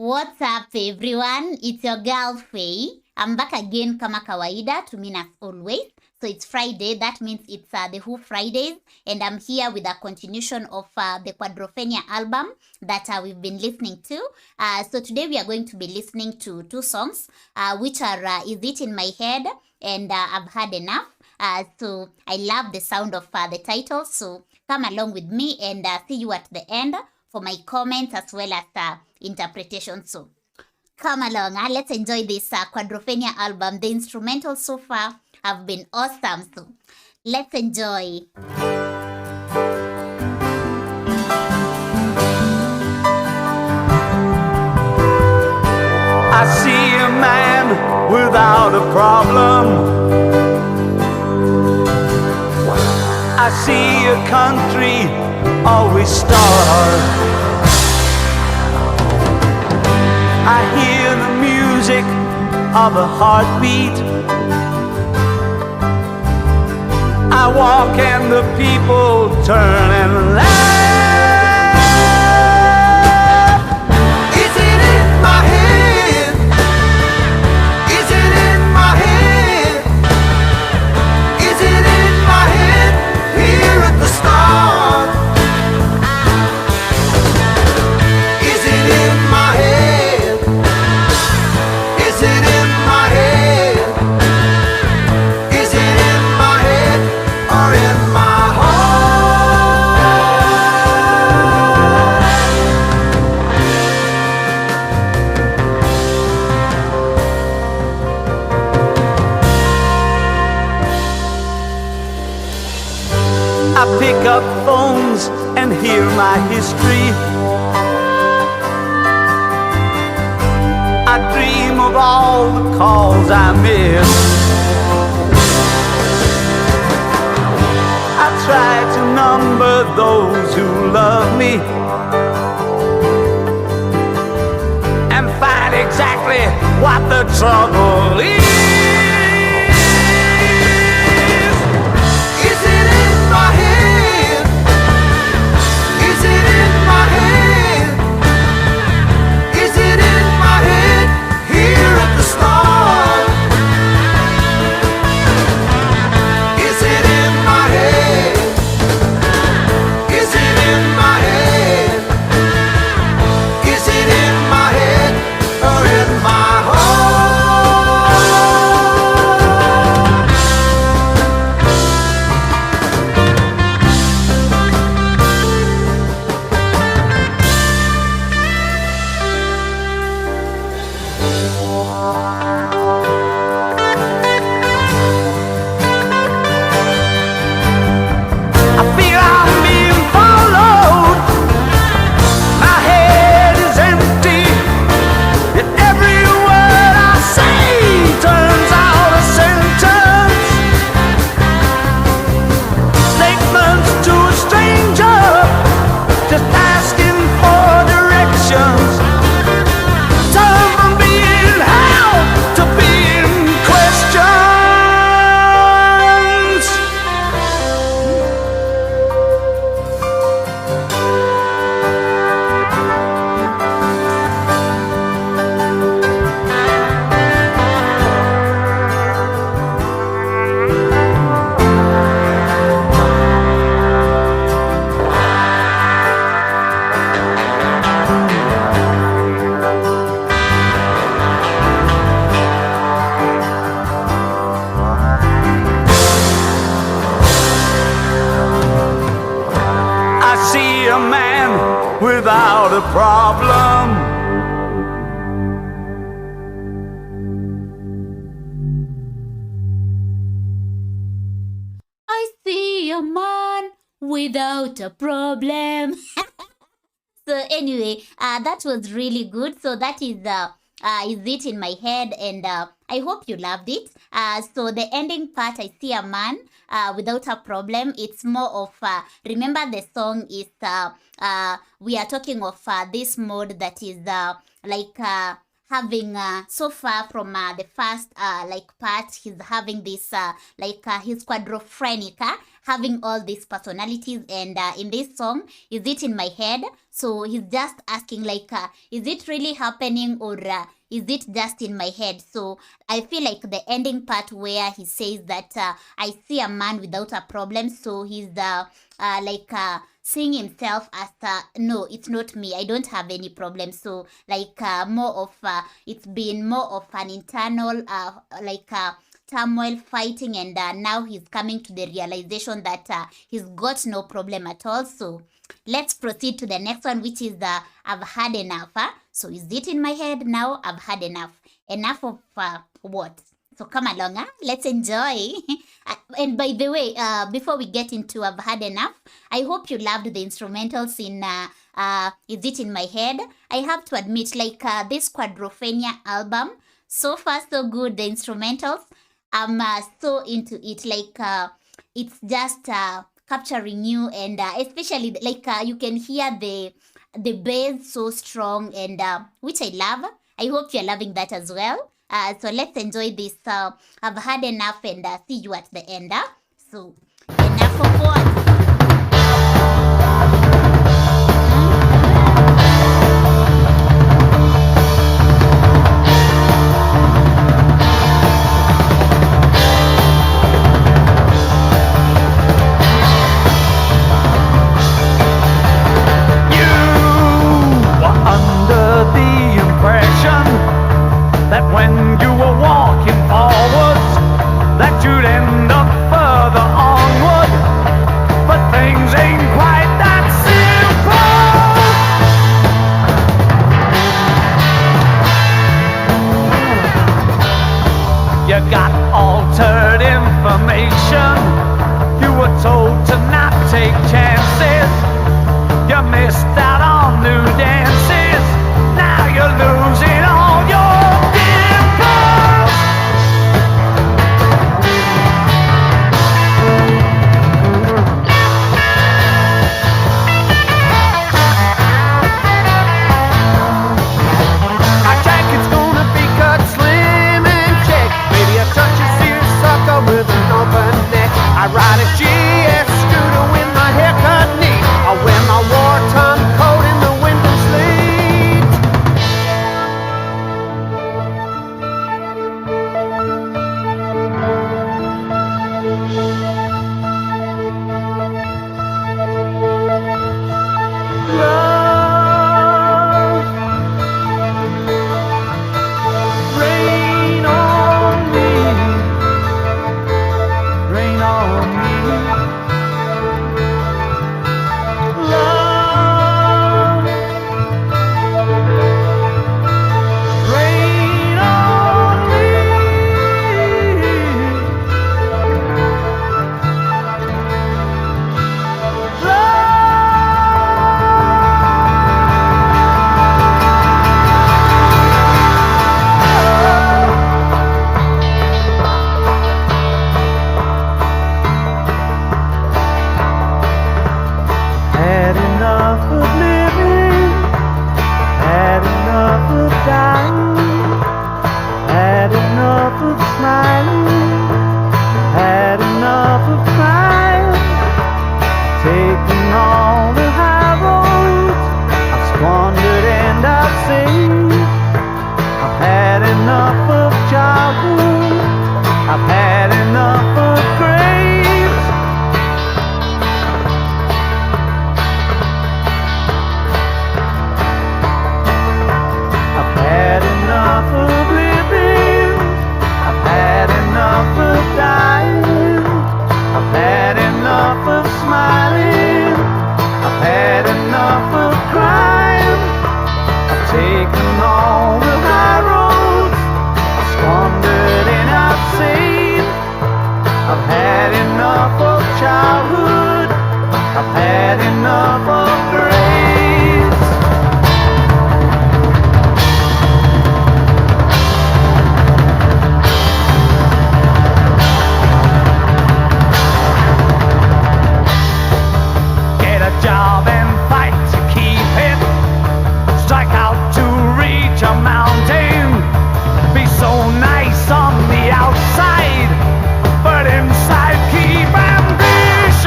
What's up everyone? It's your girl Faye. I'm back again kama kawaida to mean as always. So it's Friday, that means it's the Who Fridays, and I'm here with a continuation of the Quadrophenia album that we've been listening to. So today we are going to be listening to two songs, which are Is It In My Head and I've Had Enough. So I love the sound of the title, so come along with me and see you at the end for my comments as well as interpretation. So come along, let's enjoy this Quadrophenia album. The instrumentals so far have been awesome, so let's enjoy. I see a man without a problem. I see a country always starved. I hear the music of a heartbeat. I walk and the people turn and laugh. Is it in my head? Is it in my head? Is it in my head here at the start? Is it in my head? Is it in my head? Is it in my head or in my heart? I pick up phones and hear my history. I dream of all the calls I missed. I try to number those who love me and find exactly what the trouble is. Is it in my head? Is it in my head? Is it in my head here at the start? Is it in my head? Is it in my head? Is it in my head or in my heart? I feel I'm being followed. My head is empty, and every word I say turns out a sentence. Statements to a stranger, just asking for directions. Turn from being held to being questions. I see a man without a problem. I see a man without a problem. So anyway, that was really good. So that is It In My Head, and I hope you loved it. So the ending part, I see a man without a problem. It's more of, remember the song is, we are talking of this mode that is like having so far from the first like part, he's having this like he's quadrophrenica, having all these personalities. And in this song, is it in my head? So he's just asking like, is it really happening, or is it just in my head? So I feel like the ending part where he says that I see a man without a problem. So he's seeing himself as no, it's not me, I don't have any problem. So like more of it's been more of an internal turmoil, fighting, and now he's coming to the realization that he's got no problem at all. So let's proceed to the next one, which is I've had enough. So is it in my head now? I've had enough. Enough of what? So come along, let's enjoy. And by the way, before we get into I've had enough, I hope you loved the instrumentals in Is It In My Head. I have to admit, like this Quadrophenia album, so far so good. The instrumentals, I'm so into it. Like it's just capturing you, and especially like you can hear the bass so strong, and which I love. I hope you're loving that as well. So let's enjoy this. I've had enough, and see you at the end. So enough of what? That when you were walking forwards, that you'd end up further onward. But things ain't quite that simple. You got altered information. You were told to not take chances. You missed out on new dances. Now you're losing all your with an open neck. I ride a GS scooter with my haircut neat. I wear my war-time coat in the window Love, rain on me. Rain on me, love, rain on me, Had enough of living, had enough of dying, had enough of smiling, had enough of crying, taking all the high roads I've squandered and I've saved. I've had enough of childhood, I've had enough of graves. I've had enough of living, I've had enough of dying, I've had enough of smiling, I've had enough of crying. I've taken all the high roads, I've squandered and I've saved. I've had enough of childhood, I've had enough of grace. Get a job and fight to keep it. Strike out to reach a mountain. Be so nice on the outside, but inside keep ambition.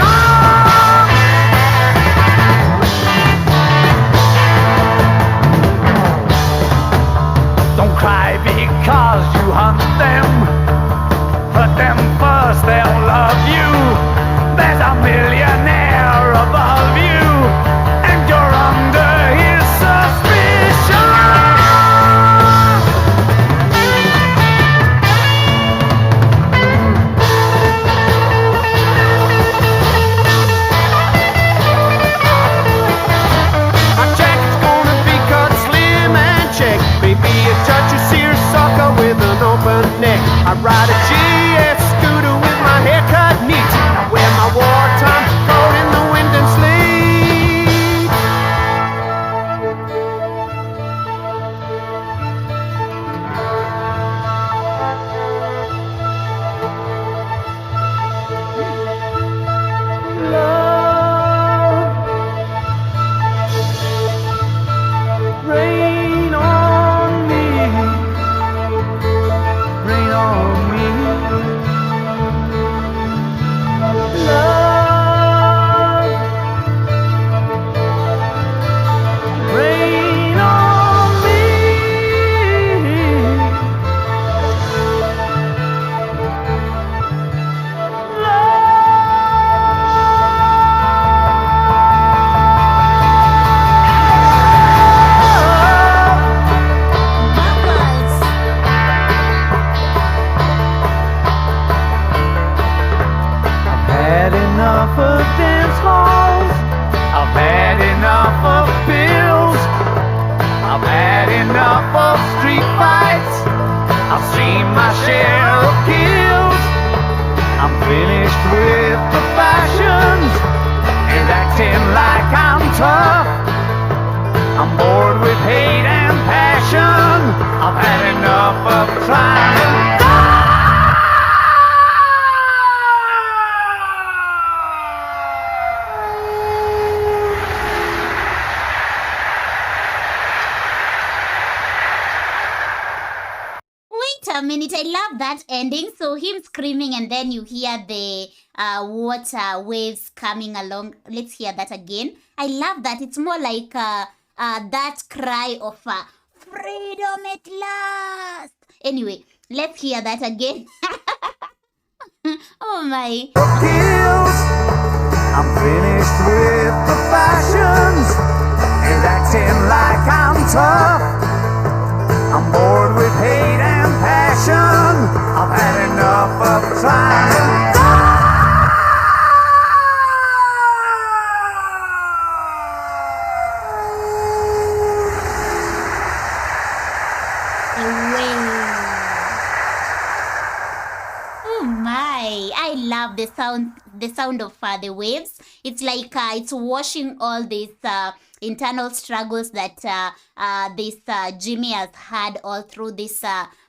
Don't cry because you hunt them. Put them first, they'll love you. There's a millionaire above you, and you're under his suspicion. My check's gonna be cut slim and check. Baby, a judge a seersucker with an open neck. I ride a GS scooter with my haircut neat. I wear my wartime coat in the wind and sleet. Love, rain on me, rain on me. Love, rain on Bubbles. I've had enough of dance halls. I've had enough of pills. I've had enough of street fights. I've seen my share of kills. I'm finished with the fashions and acting like I'm tough. I'm bored with hate and passion. I've had enough of trying to Wait a minute, I love that ending. So him screaming and then you hear the water waves coming along. Let's hear that again. I love that. It's more like that cry of freedom at last. Anyway, let's hear that again. Oh my. kills. I'm finished with the fashions and acting like I'm tough. I'm bored with hate and passion. I've had enough of trying to Oh my, I love the sound of the waves. It's like it's washing all these internal struggles that this Jimmy has had all through this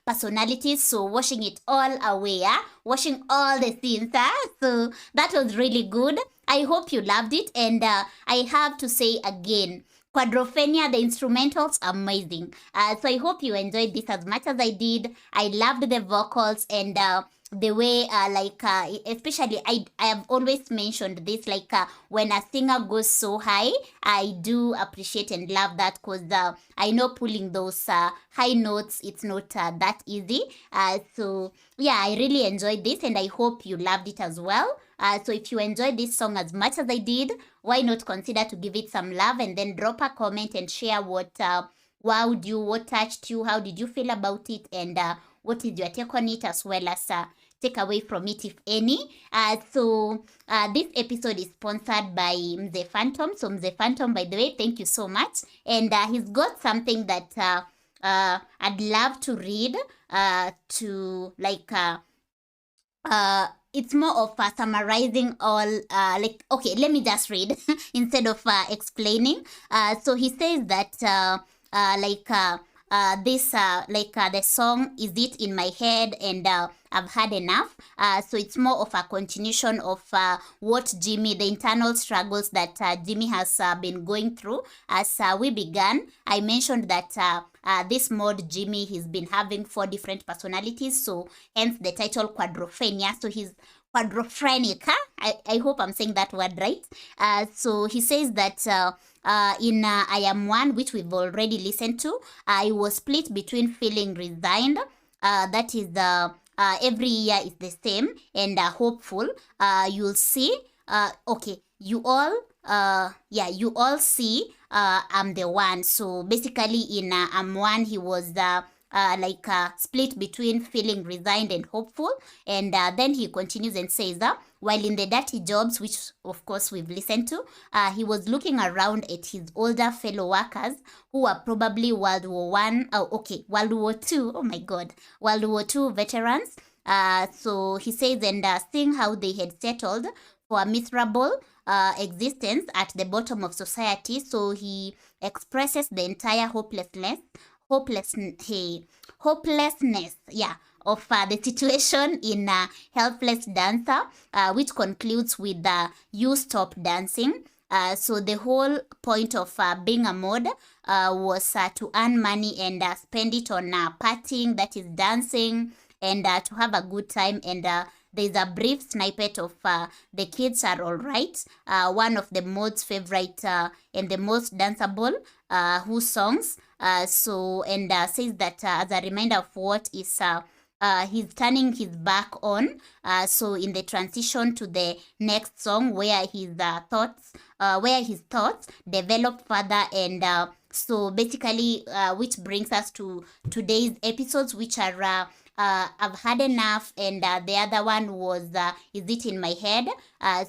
personalities. So washing it all away, washing all the sins. So that was really good. I hope you loved it. And I have to say again, Quadrophenia, the instrumentals, amazing. So I hope you enjoyed this as much as I did. I loved the vocals and the way, especially I have always mentioned this, when a singer goes so high, I do appreciate and love that because I know pulling those high notes, it's not that easy. So yeah, I really enjoyed this and I hope you loved it as well. So if you enjoyed this song as much as I did, why not consider to give it some love and then drop a comment and share what wowed you, what touched you, how did you feel about it, and what is your take on it, as well as take away from it, if any. So this episode is sponsored by Mzee Phantom. So Mzee Phantom, by the way, thank you so much. And he's got something that I'd love to read it's more of summarizing all okay, let me just read instead of explaining. So he says that the song Is It In My Head and I've Had Enough. So it's more of a continuation of what Jimmy, the internal struggles that Jimmy has been going through. As we began, I mentioned that this mod Jimmy, he's been having 4 different personalities, so hence the title Quadrophenia. So he's Quadrophenia. I hope I'm saying that word right. So he says that in I Am One, which we've already listened to, I was split between feeling resigned, that is every year is the same, and hopeful. You'll see. Okay, you all you all see I'm the one. So basically in I'm One, he was split between feeling resigned and hopeful. And then he continues and says that while in the dirty jobs, which of course we've listened to, he was looking around at his older fellow workers who were probably World War World War Two. Oh my God, World War Two veterans. So he says, and seeing how they had settled for a miserable existence at the bottom of society. So he expresses the entire hopelessness, of the situation in Helpless Dancer, which concludes with You Stop Dancing. So the whole point of being a mod was to earn money and spend it on partying, that is dancing, and to have a good time. And there's a brief snippet of The Kids Are Alright, one of the mod's favorite and the most danceable Who songs. Says that as a reminder of what is he's turning his back on. So in the transition to the next song, where his thoughts develop further, and so basically, which brings us to today's episodes, which are I've had enough, and the other one was Is It in My Head?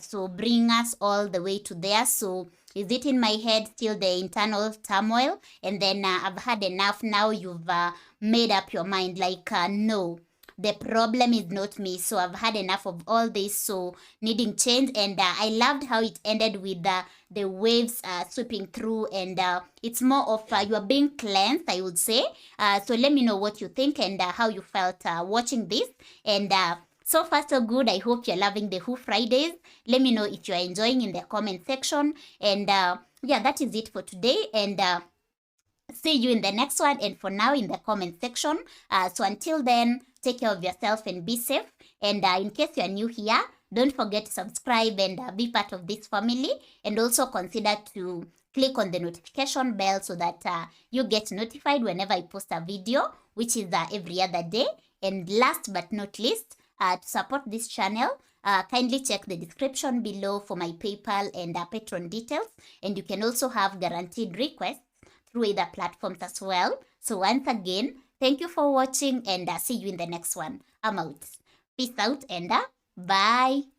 So bring us all the way to there. So Is It in My Head? Still the internal turmoil, and then I've had enough. Now you've made up your mind, no, the problem is not me. So I've had enough of all this, so needing change. And I loved how it ended with the waves sweeping through, and it's more of you are being cleansed, I would say. So let me know what you think and how you felt watching this. And so far so good. I hope you're loving the Who Fridays. Let me know if you're enjoying in the comment section. And that is it for today. And see you in the next one, and for now in the comment section. So until then, take care of yourself and be safe. And in case you're new here, don't forget to subscribe and be part of this family. And also consider to click on the notification bell so that you get notified whenever I post a video, which is every other day. And last but not least, to support this channel, kindly check the description below for my PayPal and Patreon details. And you can also have guaranteed requests through other platforms as well. So once again, thank you for watching, and see you in the next one. I'm out. Peace out, and bye.